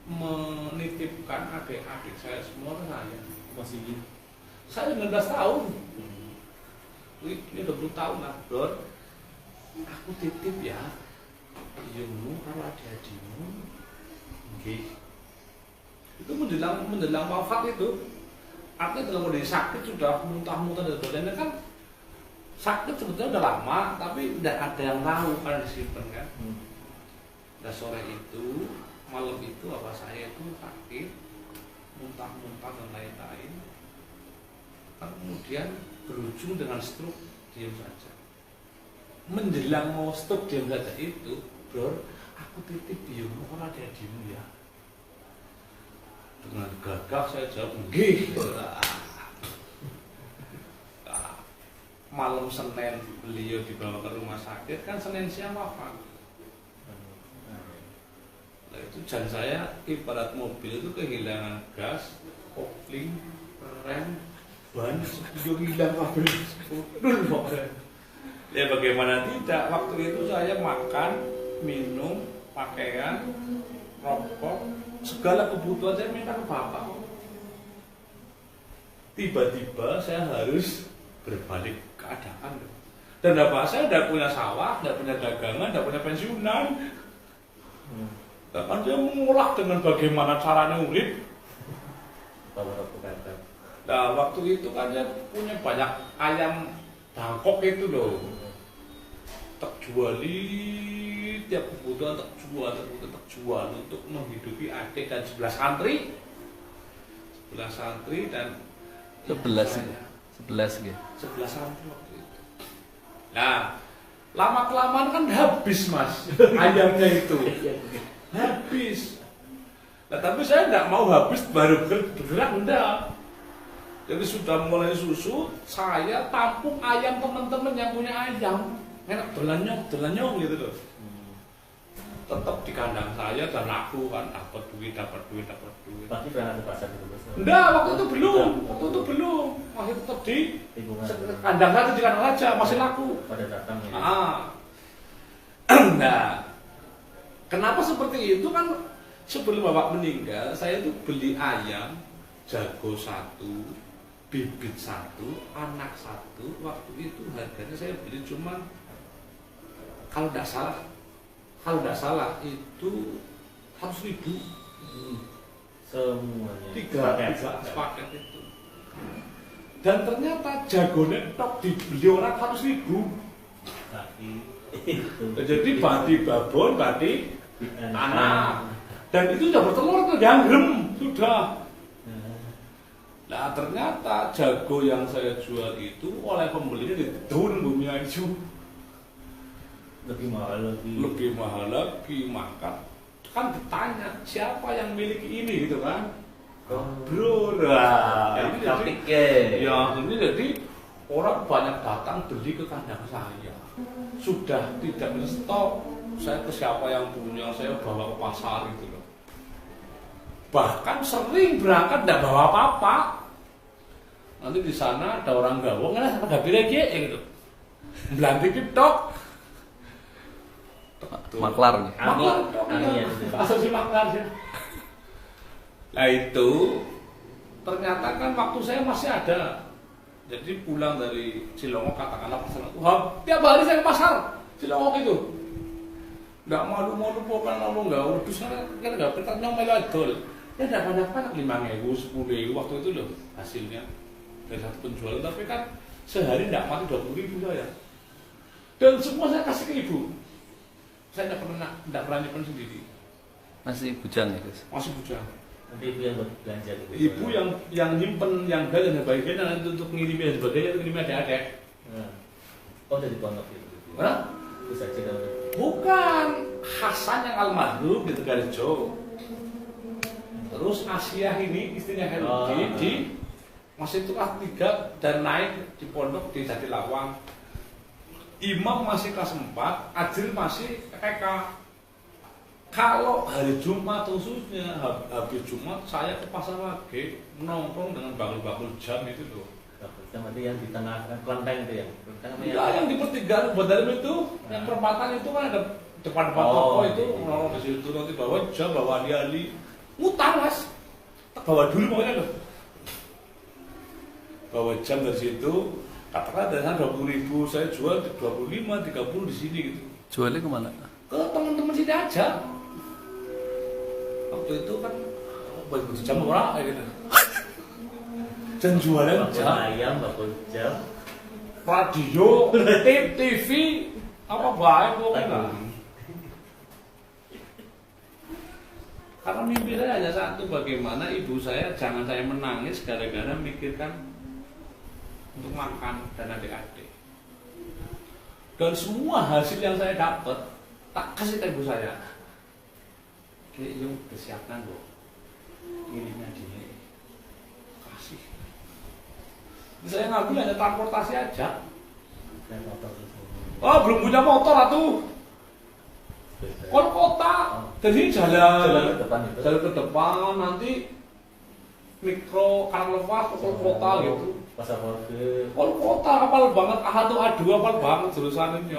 menitipkan adik-adik saya semua ke saya. Masih Saya 19 tahun. Ini 20 tahun lah, Bro. Aku titip ya. Iyumu kalau adik-adikmu. Nggih. Itu menjelang wafat itu. Artinya dalam kondisi sakit sudah muntah-muntah dan sebagainya kan. Sakit sebetulnya udah lama, tapi tidak ada yang tahu kan disimpan kan. Nah sore itu, malam itu bapak saya itu sakit, muntah-muntah dan lain-lain. Kemudian berujung dengan stroke, diam saja. Menjelang mau stroke diam saja itu, Bro, aku titip iyumu kalau adik-adikmu ya. Dengan gagah saya jawab, nggih. Malam Senin beliau dibawa ke rumah sakit, kan Senin siang wafat. Nah itu jan saya ibarat mobil itu kehilangan gas, kopling, rem, ban, itu hilang kabel. Ya bagaimana tidak, waktu itu saya makan, minum, pakaian, rokok, segala kebutuhan saya minta ke bapak. Tiba-tiba saya harus berbalik keadaan. Dan bapak saya tidak punya sawah, tidak punya dagangan, tidak punya pensiunan. Bahkan dia mengolah dengan bagaimana caranya urip. Nah waktu itu kan dia punya banyak ayam Bangkok itu loh. Tak juali tiap kebutuhan tak jual untuk menghidupi adik dan 11 santri. 11 santri dan 11 gitu. 11 santri waktu itu. Nah, lama-kelamaan kan habis Mas ayamnya itu. Habis. Nah, tapi saya tidak mau habis baru bergerak, enggak. Jadi sudah mulai susu, saya tampung ayam teman-teman yang punya ayam. Enak delanyong gitu loh. Tetap di kandang saya dan aku kan dapat duit. pasti pernah ada pasar gitu Bos? Enggak, waktu itu belum. Masih tetap di kandang saja, di kandang saja, masih laku. Pada datang ya. Nah, kenapa seperti itu kan sebelum bapak meninggal, saya itu beli ayam jago 1, bibit 1, anak 1. Waktu itu harganya saya beli cuma kalau tidak salah itu 100.000. Semuanya. 3 paket itu. Dan ternyata jagonya tok dibeli orang 100.000. Jadi badi babon, badi anak. Dan itu sudah bertelur, itu dianggrem sudah. Nah ternyata jago yang saya jual itu oleh pembelinya di daun bumi ayu. Lebih mahal lagi, maka kan ditanya siapa yang miliki ini gitu kan. Bro, ini jadi orang banyak datang beli ke kandang saya. Sudah tidak stok, saya ke siapa yang punya, saya bawa ke pasar gitu loh. Bahkan sering berangkat tidak bawa apa-apa. Nanti di sana ada orang gawang, ada lagi gitu. Belanti tok. Maklar nih. Asal si maklar ya. Nah itu ternyata kan waktu saya masih ada. Jadi pulang dari Cilongok katakanlah pasar. Tiap hari saya ke pasar Cilongok itu. Nggak malu-malu pokoknya ngomong nggak urus kan nggak pernah nyomel adol. Ya nggak banyak-banyak 5.000, 10.000 waktu itu loh hasilnya dari satu penjualan. Tapi kan sehari nggak mati 20.000 saya. Dan semua saya kasih ke ibu. Saya tidak pernah nyimpen sendiri. Masih bujang ya guys? Masih bujang. Nanti ibu yang belanja gitu. Ibu yang nyimpen, yang belanja dan bagian nanti untuk ngirimin dan sebagainya, ngirimin adik-adik. Oh dari pondok itu? Hah? Itu saja kalau Bukan, Hasan yang almarhum di Tegalrejo. Terus Asia ini istrinya Helgi di masih itu kelas 3 dan naik di pondok di Jatilawang. Imam masih kelas 4, Ajil masih TK. Kalau hari Jumat khususnya, habis Jumat saya ke pasar lagi nongkrong dengan bakul-bakul jam itu loh. Berarti yang di tengah kelenteng itu ya? Enggak, yang di pertigaan Badalim itu, yang perempatan itu kan ada depan toko itu, nongkrong di situ nanti bawa jam, bawa ali-ali. ngutang mas, tak bawa dulu pokoknya loh, bawa jam dari situ, katakan dari sana 20.000, saya jual 25, 30 di sini gitu. Jualnya kemana? Ke teman-teman sini aja. Waktu itu kan buat jam orang kayak gitu. Dan jualan Bakul jam, ayam, bakul jam. radio, TV, apa baik pokoknya. Karena mimpi saya hanya satu, bagaimana ibu saya jangan saya menangis gara-gara mikirkan untuk makan dan adik-adik. Dan semua hasil yang saya dapat tak kasih ke ibu saya. Kayak yang disiapkan loh, kirimnya dia kasih. Saya ngambil hanya transportasi aja. Dan motor itu. Oh belum punya motor atuh. Kon kota, jadi jalan ke depan itu. jalan ke depan nanti mikro Karanglepas ke kota gitu. Pasar Mode. Kon kota hafal banget A1 A2 hafal banget jurusan ini.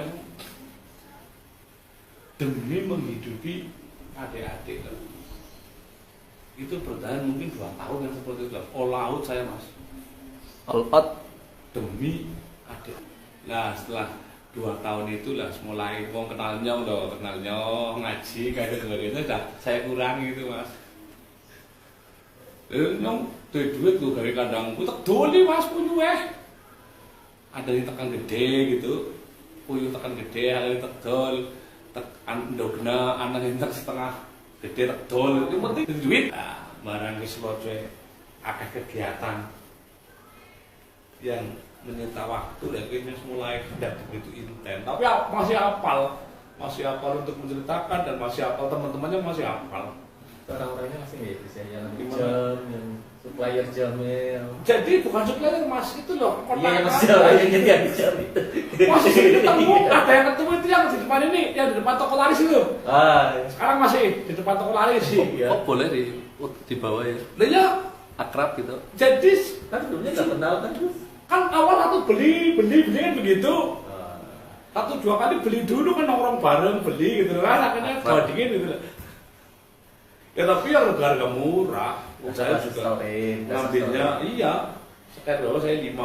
Demi menghidupi adik-adik. Itu bertahan mungkin 2 tahun yang seperti itu. All out saya mas. All out. Demi adik. Nah setelah 2 tahun itulah mulai mau kenal nyong ngaji kayak sebagainya sudah saya kurangi itu mas. Nyong duit tuh dari kadang gue tak doli mas punya ada yang tekan gede gitu, puyuh tekan gede, ada yang tegol, tekan dogna, anak yang setengah gede tegol, itu penting duit. Nah, barang keseloje akeh kegiatan yang menyita waktu dan kayaknya mulai tidak begitu intens, tapi masih hafal untuk menceritakan dan masih hafal teman-temannya masih hafal. Orang-orangnya masih nggak bisa yang jam, yang supplier jamnya. Jadi bukan supplier mas, itu loh Iya masih orang yang jadi jam itu. masih ketemu, ada yang ketemu itu yang di depan ini, yang di depan toko laris itu. Sekarang masih di depan toko laris sih. Iya. Oh boleh dibawa ya? Nah ya, Akrab gitu. jadi Kan sebelumnya nggak kenal kan terus. kan awal satu beli kan begitu. 1-2 kali beli dulu kan orang bareng beli gitu kan, akhirnya bandingin gitu. Ya tapi yang harga murah, saya juga ngambilnya iya. Sekarang saya 5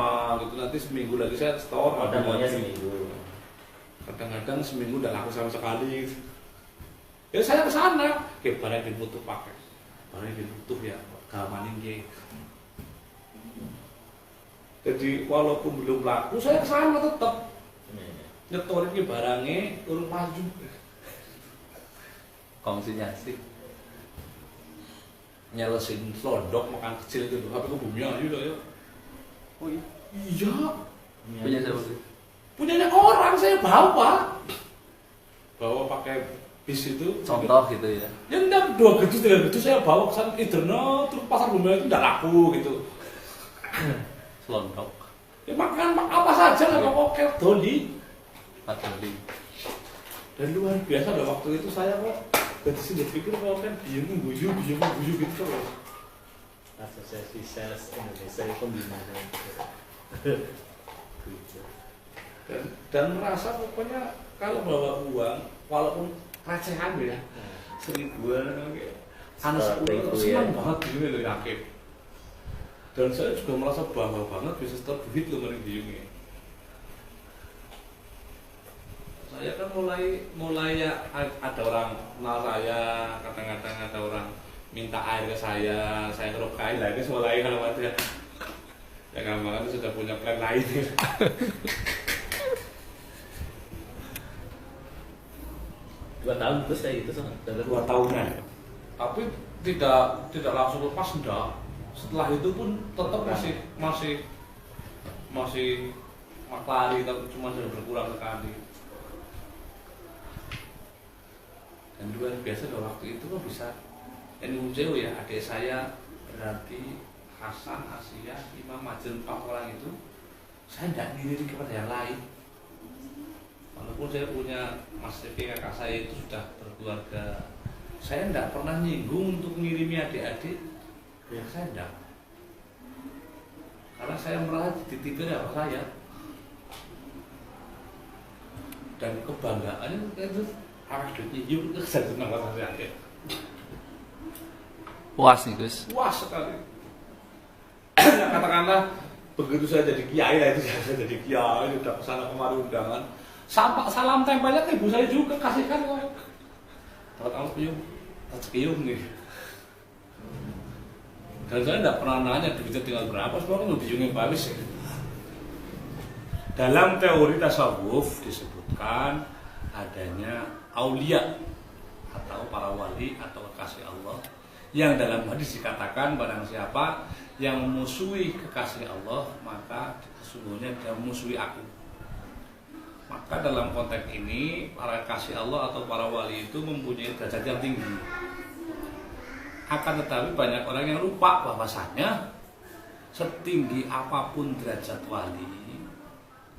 gitu, nanti seminggu lagi saya store. Ada maunya seminggu. Kadang-kadang seminggu udah laku sama sekali. Ya saya ke sana, kayak barang yang butuh pakai, barang yang butuh ya keamanin dia. Jadi walaupun belum laku, saya ke sana tetap nyetorin ke barangnya, turun maju. Konsinyasi. Nyelesin slodok makan kecil itu, tapi ke bumi aja udah ya. Oh iya. Iya. Punya siapa sih? Punyanya orang, saya bawa pakai bis itu. Contoh gitu ya. Ya enggak, 2 gedus 3 gedus saya bawa ke sana Iderno, terus pasar bumi itu udah laku gitu. Selontok. Ya makan apa saja nggak mau kokel doli. Padahal. Dan luar biasa pada waktu itu saya kok dari sini pikir kalau kan bingung guyu gitu loh. Asosiasi Sales Indonesia itu gimana? Dan merasa pokoknya kalau bawa uang walaupun recehan ya 1.000-an kayak anak 10 senang banget gitu loh yakin. Dan saya juga merasa bangga banget bisa setor duit loh mari biungnya. Saya kan mulai ya ada orang kenal saya, kadang-kadang ada orang minta air ke saya kerokai lah, ini mulai kalau ada ya gampang itu sudah punya plan lain. 2 tahun terus kayak gitu sama. 2 tahunan. Tapi tidak langsung lepas enggak. Setelah itu pun tetap masih maklari, tapi cuma sudah berkurang sekali. Dan luar biasa pada waktu itu kok bisa NUJW ya, adik saya berarti Hasan, Asia, Imam, Majid, 4 orang itu saya tidak ngiri kepada yang lain. Walaupun saya punya Mas Devi, kakak saya itu sudah berkeluarga, saya tidak pernah nyinggung untuk ngirimi adik-adik. Ya saya tidak, karena saya merasa dititipin apa saya, dan kebanggaannya itu harus dinyinjung ke saya senang rasa saya. Puas nih Gus. Puas sekali. Ya, katakanlah begitu saya jadi kiai lah itu saya jadi kiai udah kesana kemari undangan. Salam tempelnya ke ibu saya juga kasihkan kok. Dapat alat piung nih. Dan saya tidak pernah nanya duitnya tinggal berapa, sebenarnya mau biungnya bagus ya. Dalam teori tasawuf disebutkan adanya aulia atau para wali atau kekasih Allah yang dalam hadis dikatakan barang siapa yang memusuhi kekasih Allah maka sesungguhnya dia memusuhi aku. Maka dalam konteks ini para kekasih Allah atau para wali itu mempunyai derajat yang tinggi. Akan tetapi banyak orang yang lupa bahwasanya setinggi apapun derajat wali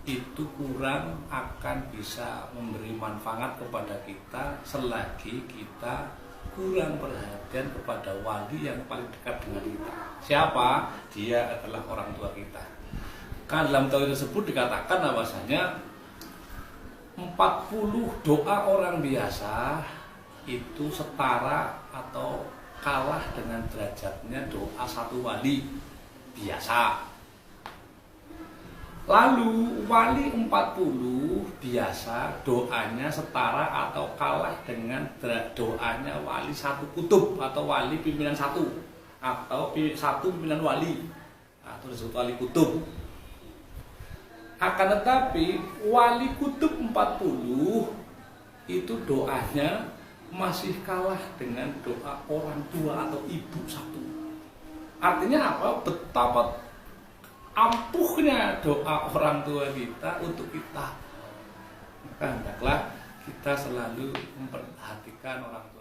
itu kurang akan bisa memberi manfaat kepada kita selagi kita kurang perhatian kepada wali yang paling dekat dengan kita. Siapa? Dia adalah orang tua kita. Kan dalam teori tersebut dikatakan bahwasanya 40 doa orang biasa itu setara atau kalah dengan derajatnya doa satu wali biasa. Lalu wali 40 biasa doanya setara atau kalah dengan doanya wali satu kutub atau wali pimpinan satu atau satu pimpinan wali atau disebut wali kutub. Akan tetapi wali kutub 40 itu doanya masih kalah dengan doa orang tua atau ibu satu. Artinya apa? Betapa ampuhnya doa orang tua kita untuk kita. Maka hendaklah kita selalu memperhatikan orang tua.